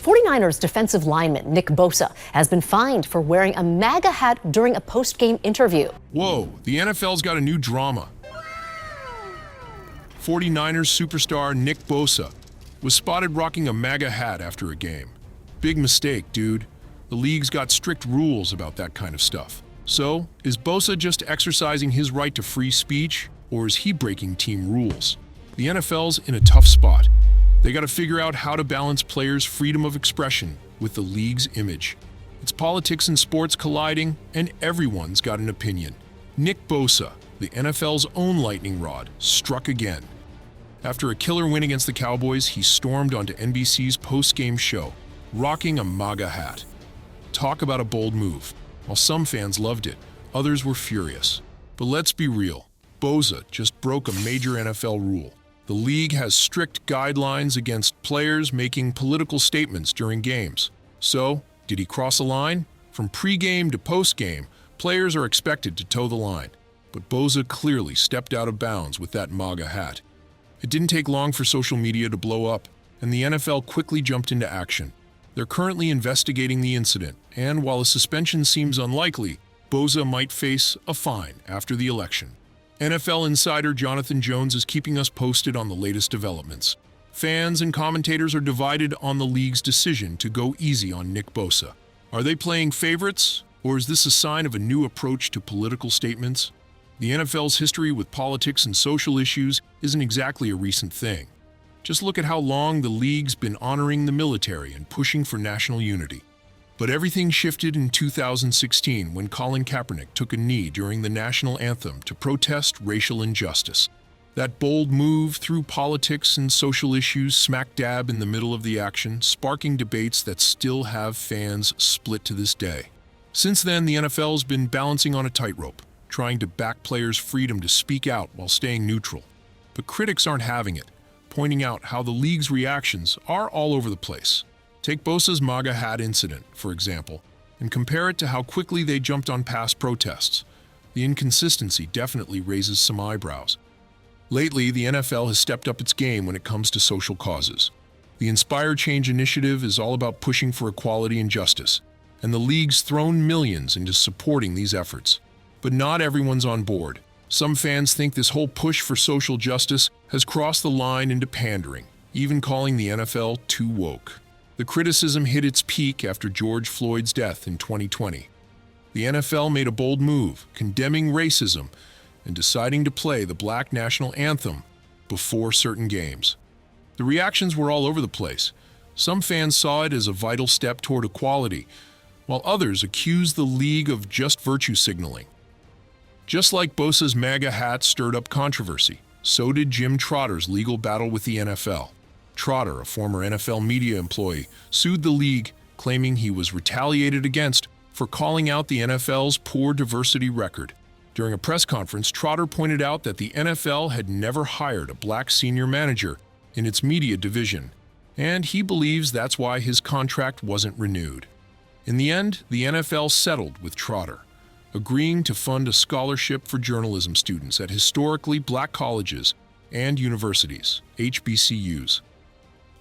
49ers defensive lineman Nick Bosa has been fined for wearing a MAGA hat during a post-game interview. Whoa, the NFL's got a new drama. 49ers superstar Nick Bosa was spotted rocking a MAGA hat after a game. Big mistake, dude. The league's got strict rules about that kind of stuff. So, is Bosa just exercising his right to free speech, or is he breaking team rules? The NFL's in a tough spot. They got to figure out how to balance players' freedom of expression with the league's image. It's politics and sports colliding, and everyone's got an opinion. Nick Bosa, the NFL's own lightning rod, struck again. After a killer win against the Cowboys, he stormed onto NBC's post-game show, rocking a MAGA hat. Talk about a bold move. While some fans loved it, others were furious. But let's be real, Bosa just broke a major NFL rule. The league has strict guidelines against players making political statements during games. So, did he cross a line? From pre-game to post-game, players are expected to toe the line. But Bosa clearly stepped out of bounds with that MAGA hat. It didn't take long for social media to blow up, and the NFL quickly jumped into action. They're currently investigating the incident, and while a suspension seems unlikely, Bosa might face a fine after the election. NFL insider Jonathan Jones is keeping us posted on the latest developments. Fans and commentators are divided on the league's decision to go easy on Nick Bosa. Are they playing favorites, or is this a sign of a new approach to political statements? The NFL's history with politics and social issues isn't exactly a recent thing. Just look at how long the league's been honoring the military and pushing for national unity. But everything shifted in 2016 when Colin Kaepernick took a knee during the national anthem to protest racial injustice. That bold move threw politics and social issues smack dab in the middle of the action, sparking debates that still have fans split to this day. Since then, the NFL's been balancing on a tightrope, trying to back players' freedom to speak out while staying neutral. But critics aren't having it, pointing out how the league's reactions are all over the place. Take Bosa's MAGA hat incident, for example, and compare it to how quickly they jumped on past protests. The inconsistency definitely raises some eyebrows. Lately, the NFL has stepped up its game when it comes to social causes. The Inspire Change initiative is all about pushing for equality and justice, and the league's thrown millions into supporting these efforts. But not everyone's on board. Some fans think this whole push for social justice has crossed the line into pandering, even calling the NFL too woke. The criticism hit its peak after George Floyd's death in 2020. The NFL made a bold move, condemning racism and deciding to play the Black National Anthem before certain games. The reactions were all over the place. Some fans saw it as a vital step toward equality, while others accused the league of just virtue signaling. Just like Bosa's MAGA hat stirred up controversy, so did Jim Trotter's legal battle with the NFL. Trotter, a former NFL media employee, sued the league, claiming he was retaliated against for calling out the NFL's poor diversity record. During a press conference, Trotter pointed out that the NFL had never hired a black senior manager in its media division, and he believes that's why his contract wasn't renewed. In the end, the NFL settled with Trotter, agreeing to fund a scholarship for journalism students at historically black colleges and universities, HBCUs.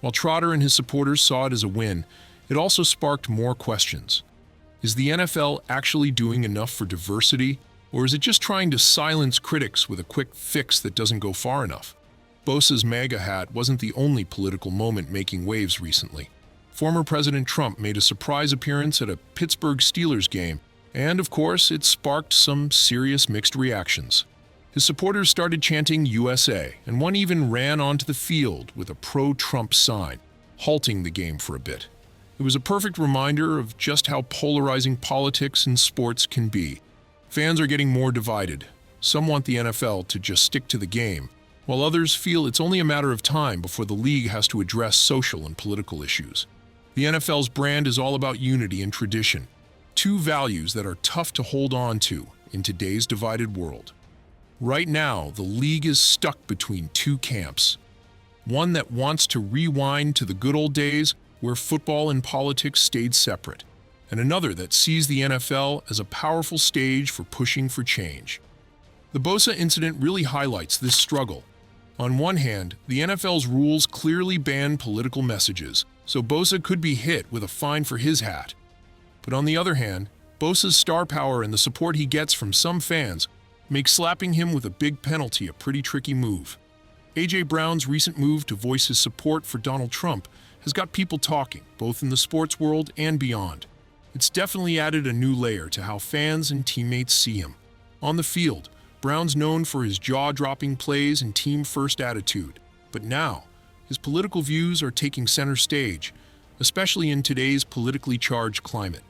While Trotter and his supporters saw it as a win, it also sparked more questions. Is the NFL actually doing enough for diversity, or is it just trying to silence critics with a quick fix that doesn't go far enough? Bosa's MAGA hat wasn't the only political moment making waves recently. Former President Trump made a surprise appearance at a Pittsburgh Steelers game, and of course, it sparked some serious mixed reactions. His supporters started chanting USA, and one even ran onto the field with a pro-Trump sign, halting the game for a bit. It was a perfect reminder of just how polarizing politics and sports can be. Fans are getting more divided. Some want the NFL to just stick to the game, while others feel it's only a matter of time before the league has to address social and political issues. The NFL's brand is all about unity and tradition, two values that are tough to hold on to in today's divided world. Right now, the league is stuck between two camps. One that wants to rewind to the good old days where football and politics stayed separate, and another that sees the NFL as a powerful stage for pushing for change. The Bosa incident really highlights this struggle. On one hand, the NFL's rules clearly ban political messages, so Bosa could be hit with a fine for his hat. But on the other hand, Bosa's star power and the support he gets from some fans make slapping him with a big penalty a pretty tricky move. A.J. Brown's recent move to voice his support for Donald Trump has got people talking, both in the sports world and beyond. It's definitely added a new layer to how fans and teammates see him. On the field, Brown's known for his jaw-dropping plays and team-first attitude, but now, his political views are taking center stage, especially in today's politically charged climate.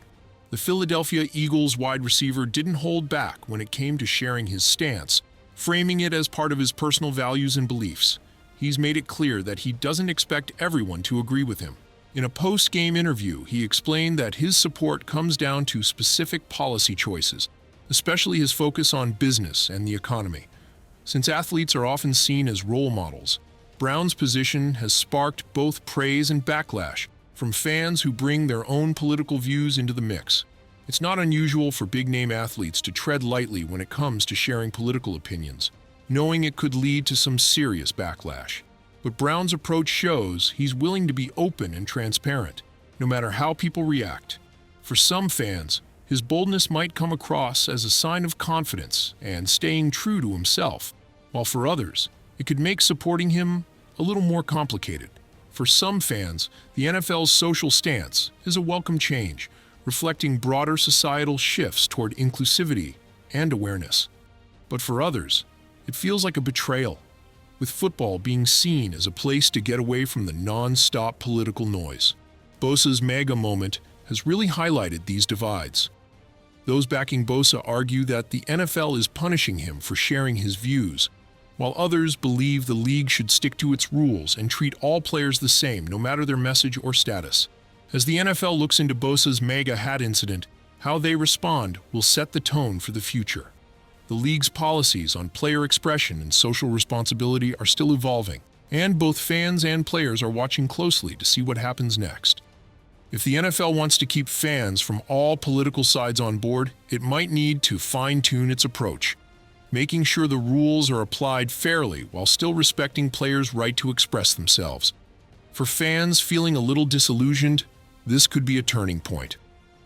The Philadelphia Eagles wide receiver didn't hold back when it came to sharing his stance, framing it as part of his personal values and beliefs. He's made it clear that he doesn't expect everyone to agree with him. In a post-game interview, he explained that his support comes down to specific policy choices, especially his focus on business and the economy. Since athletes are often seen as role models, Brown's position has sparked both praise and backlash from fans who bring their own political views into the mix. It's not unusual for big-name athletes to tread lightly when it comes to sharing political opinions, knowing it could lead to some serious backlash. But Brown's approach shows he's willing to be open and transparent, no matter how people react. For some fans, his boldness might come across as a sign of confidence and staying true to himself, while for others, it could make supporting him a little more complicated. For some fans, the NFL's social stance is a welcome change, reflecting broader societal shifts toward inclusivity and awareness. But for others, it feels like a betrayal, with football being seen as a place to get away from the non-stop political noise. Bosa's mega moment has really highlighted these divides. Those backing Bosa argue that the NFL is punishing him for sharing his views, while others believe the league should stick to its rules and treat all players the same, no matter their message or status. As the NFL looks into Bosa's mega hat incident, how they respond will set the tone for the future. The league's policies on player expression and social responsibility are still evolving, and both fans and players are watching closely to see what happens next. If the NFL wants to keep fans from all political sides on board, it might need to fine-tune its approach, making sure the rules are applied fairly while still respecting players' right to express themselves. For fans feeling a little disillusioned, this could be a turning point.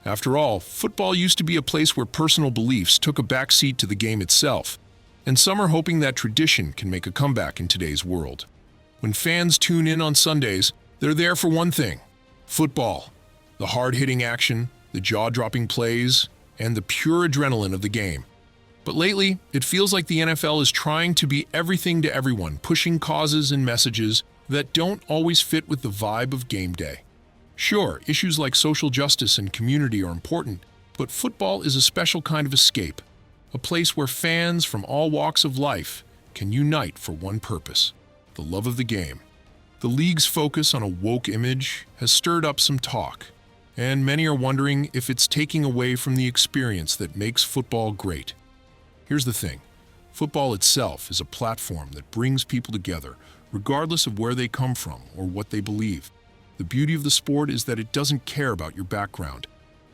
After all, football used to be a place where personal beliefs took a backseat to the game itself, and some are hoping that tradition can make a comeback in today's world. When fans tune in on Sundays, they're there for one thing: football. The hard-hitting action, the jaw-dropping plays, and the pure adrenaline of the game. But lately, it feels like the NFL is trying to be everything to everyone, pushing causes and messages that don't always fit with the vibe of game day. Sure, issues like social justice and community are important, but football is a special kind of escape, a place where fans from all walks of life can unite for one purpose: the love of the game. The league's focus on a woke image has stirred up some talk, and many are wondering if it's taking away from the experience that makes football great. Here's the thing: football itself is a platform that brings people together, regardless of where they come from or what they believe. The beauty of the sport is that it doesn't care about your background.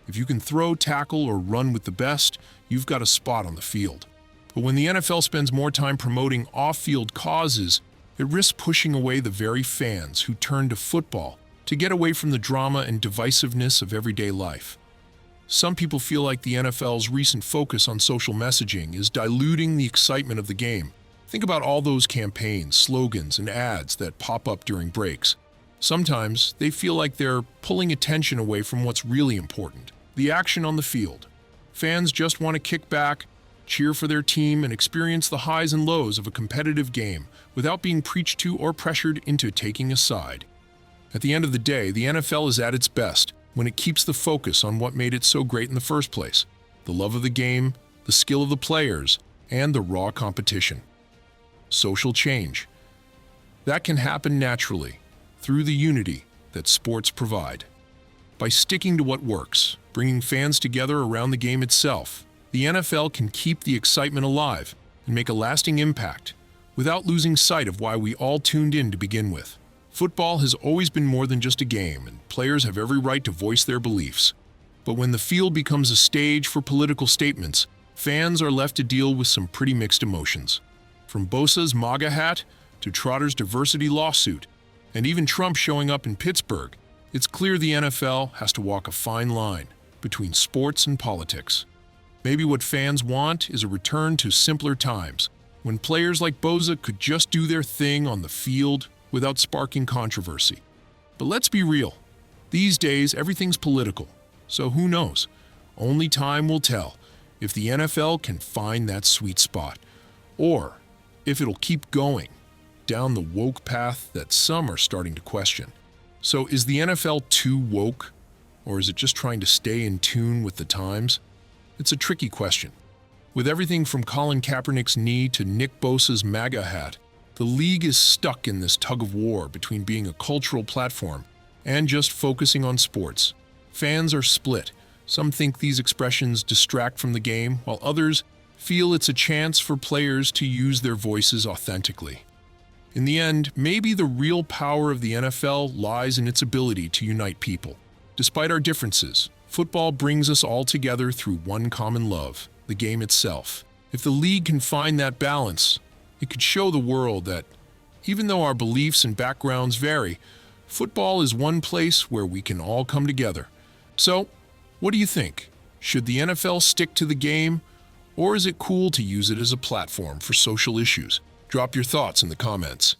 If you can throw, tackle, or run with the best, you've got a spot on the field. But when the NFL spends more time promoting off-field causes, it risks pushing away the very fans who turn to football to get away from the drama and divisiveness of everyday life. Some people feel like the NFL's recent focus on social messaging is diluting the excitement of the game. Think about all those campaigns, slogans, and ads that pop up during breaks. Sometimes they feel like they're pulling attention away from what's really important: the action on the field. Fans just want to kick back, cheer for their team, and experience the highs and lows of a competitive game without being preached to or pressured into taking a side. At the end of the day, the NFL is at its best when it keeps the focus on what made it so great in the first place: the love of the game, the skill of the players, and the raw competition. Social change. That can happen naturally, through the unity that sports provide. By sticking to what works, bringing fans together around the game itself, the NFL can keep the excitement alive and make a lasting impact without losing sight of why we all tuned in to begin with. Football has always been more than just a game, and players have every right to voice their beliefs. But when the field becomes a stage for political statements, fans are left to deal with some pretty mixed emotions. From Bosa's MAGA hat to Trotter's diversity lawsuit, and even Trump showing up in Pittsburgh, It's clear the NFL has to walk a fine line between sports and politics. Maybe what fans want is a return to simpler times, when players like Bosa could just do their thing on the field without sparking controversy. But let's be real. These days, everything's political. So who knows? Only time will tell if the NFL can find that sweet spot, or if it'll keep going down the woke path that some are starting to question. So is the NFL too woke, or is it just trying to stay in tune with the times? It's a tricky question. With everything from Colin Kaepernick's knee to Nick Bosa's MAGA hat, the league is stuck in this tug-of-war between being a cultural platform and just focusing on sports. Fans are split. Some think these expressions distract from the game, while others feel it's a chance for players to use their voices authentically. In the end, maybe the real power of the NFL lies in its ability to unite people. Despite our differences, football brings us all together through one common love, the game itself. If the league can find that balance, it could show the world that, even though our beliefs and backgrounds vary, football is one place where we can all come together. So, what do you think? Should the NFL stick to the game, or is it cool to use it as a platform for social issues? Drop your thoughts in the comments.